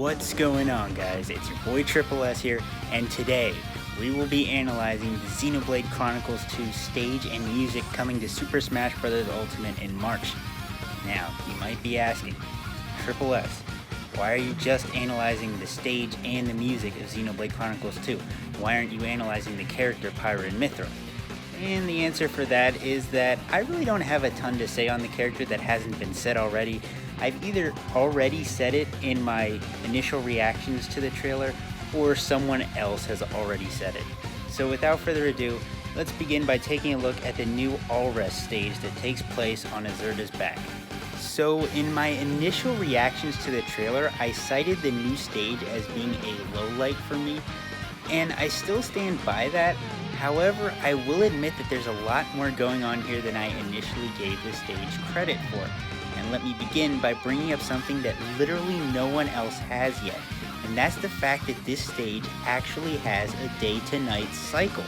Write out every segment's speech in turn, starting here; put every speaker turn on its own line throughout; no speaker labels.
What's going on, guys? It's your boy Triple S here, and today we will be analyzing the Xenoblade Chronicles 2 stage and music coming to Super Smash Bros. Ultimate in March. Now, you might be asking, Triple S, why are you just analyzing the stage and the music of Xenoblade Chronicles 2? Why aren't you analyzing the character Pyra and Mythra? And the answer for that is that I really don't have a ton to say on the character that hasn't been said already. I've either already said it in my initial reactions to the trailer, or someone else has already said it. So without further ado, let's begin by taking a look at the new All Rest stage that takes place on Azurda's back. So in my initial reactions to the trailer, I cited the new stage as being a lowlight for me, and I still stand by that. However, I will admit that there's a lot more going on here than I initially gave the stage credit for. And let me begin by bringing up something that literally no one else has yet, and that's the fact that this stage actually has a day-to-night cycle.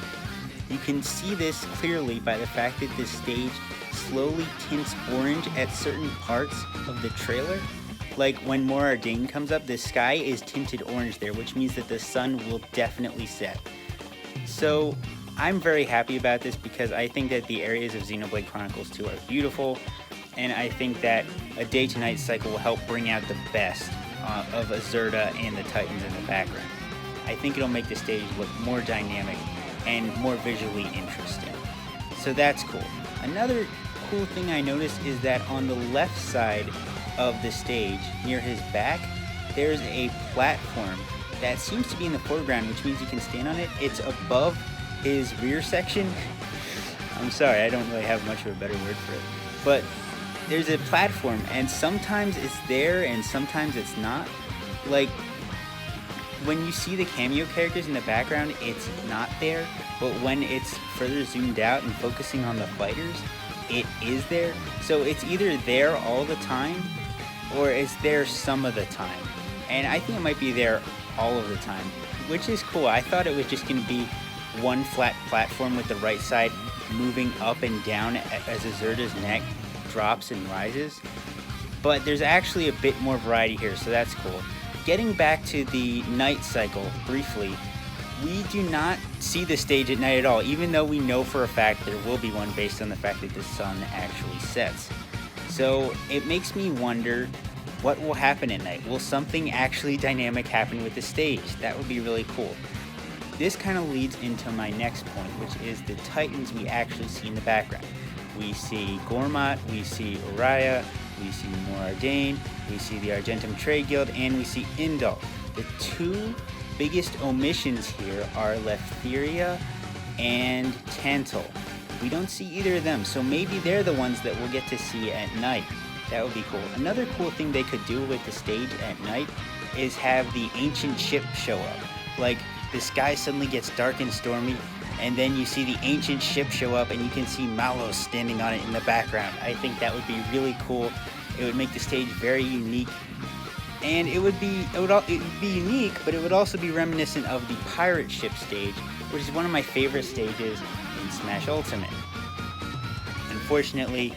You can see this clearly by the fact that this stage slowly tints orange at certain parts of the trailer. Like when Mora Dane comes up, the sky is tinted orange there, which means that the sun will definitely set. So I'm very happy about this because I think that the areas of Xenoblade Chronicles 2 are beautiful, and I think that a day-to-night cycle will help bring out the best of Azurda and the Titans in the background. I think it'll make the stage look more dynamic and more visually interesting. So that's cool. Another cool thing I noticed is that on the left side of the stage, near his back, there's a platform that seems to be in the foreground, which means you can stand on it. It's above his rear section. I'm sorry, I don't really have much of a better word for it. But there's a platform, and sometimes it's there and sometimes it's not. Like, when you see the cameo characters in the background, it's not there, but when it's further zoomed out and focusing on the fighters, it is there. So it's either there all the time, or it's there some of the time. And I think it might be there all of the time, which is cool. I thought it was just going to be one flat platform with the right side moving up and down as Azurda's neck drops and rises, but there's actually a bit more variety here, so that's cool. Getting back to the night cycle briefly, we do not see the stage at night at all, even though we know for a fact there will be one based on the fact that the sun actually sets. So it makes me wonder what will happen at night. Will something actually dynamic happen with the stage? That would be really cool. This kind of leads into my next point, which is the Titans we actually see in the background. We see Gormat, we see Uriah, we see Mora Dane, we see the Argentum Trade Guild, and we see Indal. The two biggest omissions here are Leftheria and Tantal. We don't see either of them, so maybe they're the ones that we'll get to see at night. That would be cool. Another cool thing they could do with the stage at night is have the ancient ship show up. Like, the sky suddenly gets dark and stormy, and then you see the ancient ship show up and you can see Malos standing on it in the background. I think that would be really cool. It would make the stage very unique, and it would be unique, but it would also be reminiscent of the pirate ship stage, which is one of my favorite stages in Smash Ultimate. Unfortunately,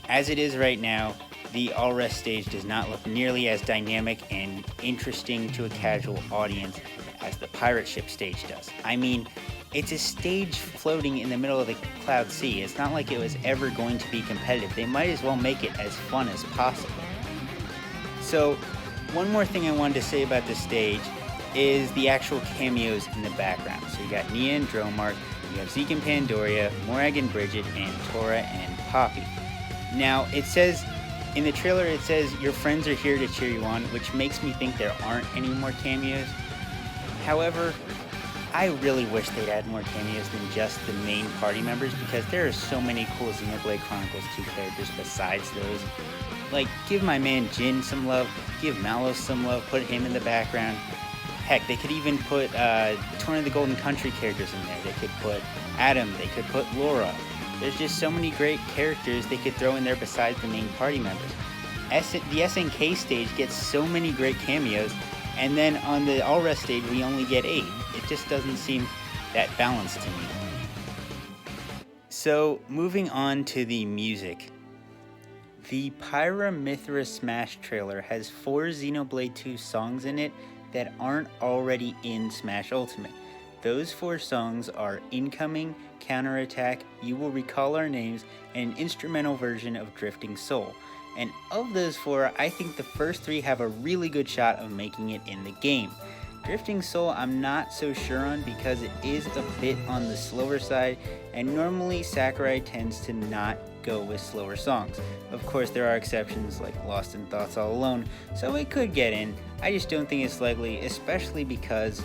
as it is right now, the All Rest stage does not look nearly as dynamic and interesting to a casual audience as the pirate ship stage does. I mean, it's a stage floating in the middle of the Cloud Sea. It's not like it was ever going to be competitive. They might as well make it as fun as possible. So, one more thing I wanted to say about this stage is the actual cameos in the background. So you got Nia and Dromark, you have Zeke and Pandoria, Morag and Bridget, and Tora and Poppy. Now, it says, in the trailer it says, your friends are here to cheer you on, which makes me think there aren't any more cameos. However, I really wish they'd add more cameos than just the main party members, because there are so many cool Xenoblade Chronicles 2 characters besides those. Like, give my man Jin some love, give Malos some love, put him in the background. Heck, they could even put Torn of the Golden Country characters in there. They could put Adam, they could put Laura. There's just so many great characters they could throw in there besides the main party members. The SNK stage gets so many great cameos, and then on the All Rest stage we only get 8. It just doesn't seem that balanced to me. So, moving on to the music. The Pyra Mythra Smash trailer has 4 Xenoblade 2 songs in it that aren't already in Smash Ultimate. Those 4 songs are Incoming, Counterattack, You Will Recall Our Names, and an instrumental version of Drifting Soul. And of those 4, I think the first 3 have a really good shot of making it in the game. Drifting Soul I'm not so sure on because it is a bit on the slower side, and normally Sakurai tends to not go with slower songs. Of course there are exceptions like Lost in Thoughts All Alone, so it could get in. I just don't think it's likely, especially because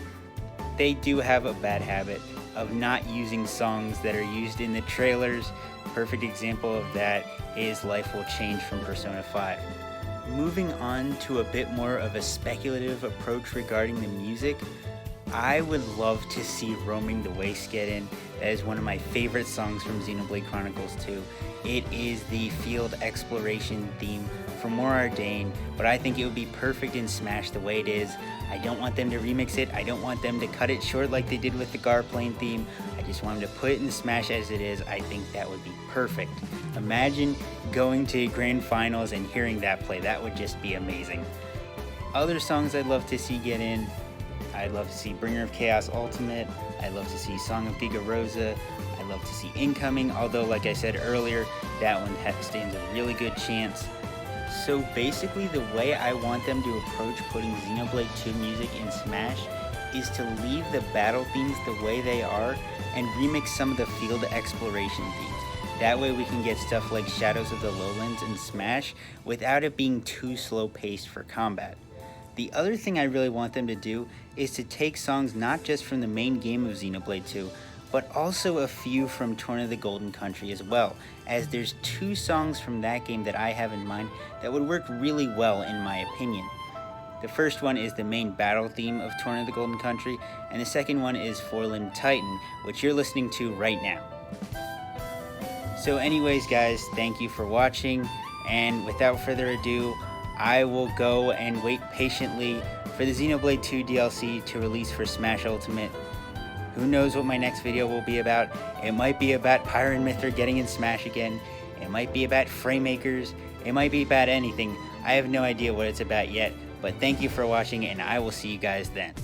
they do have a bad habit of not using songs that are used in the trailers. Perfect example of that is Life Will Change from Persona 5. Moving on to a bit more of a speculative approach regarding the music, I would love to see Roaming the Waste get in. That is one of my favorite songs from Xenoblade Chronicles 2. It is the field exploration theme for More Ardain, but I think it would be perfect in Smash the way it is. I don't want them to remix it. I don't want them to cut it short like they did with the Garplane theme. I just want them to put it in Smash as it is. I think that would be perfect. Imagine going to grand finals and hearing that play. That would just be amazing. Other songs I'd love to see get in. I'd love to see Bringer of Chaos Ultimate. I'd love to see Song of Giga Rosa. I'd love to see Incoming, although like I said earlier, that one stands a really good chance. So basically the way I want them to approach putting Xenoblade 2 music in Smash is to leave the battle themes the way they are and remix some of the field exploration themes. That way we can get stuff like Shadows of the Lowlands in Smash without it being too slow paced for combat. The other thing I really want them to do is to take songs not just from the main game of Xenoblade 2, but also a few from Torn of the Golden Country as well, as there's 2 songs from that game that I have in mind that would work really well in my opinion. The first one is the main battle theme of Torn of the Golden Country, and the second one is Four-Limbed Titan, which you're listening to right now. So anyways guys, thank you for watching, and without further ado, I will go and wait patiently for the Xenoblade 2 DLC to release for Smash Ultimate. Who knows what my next video will be about? It might be about Pyra and Mythra getting in Smash again. It might be about Framemakers. It might be about anything. I have no idea what it's about yet, but thank you for watching and I will see you guys then.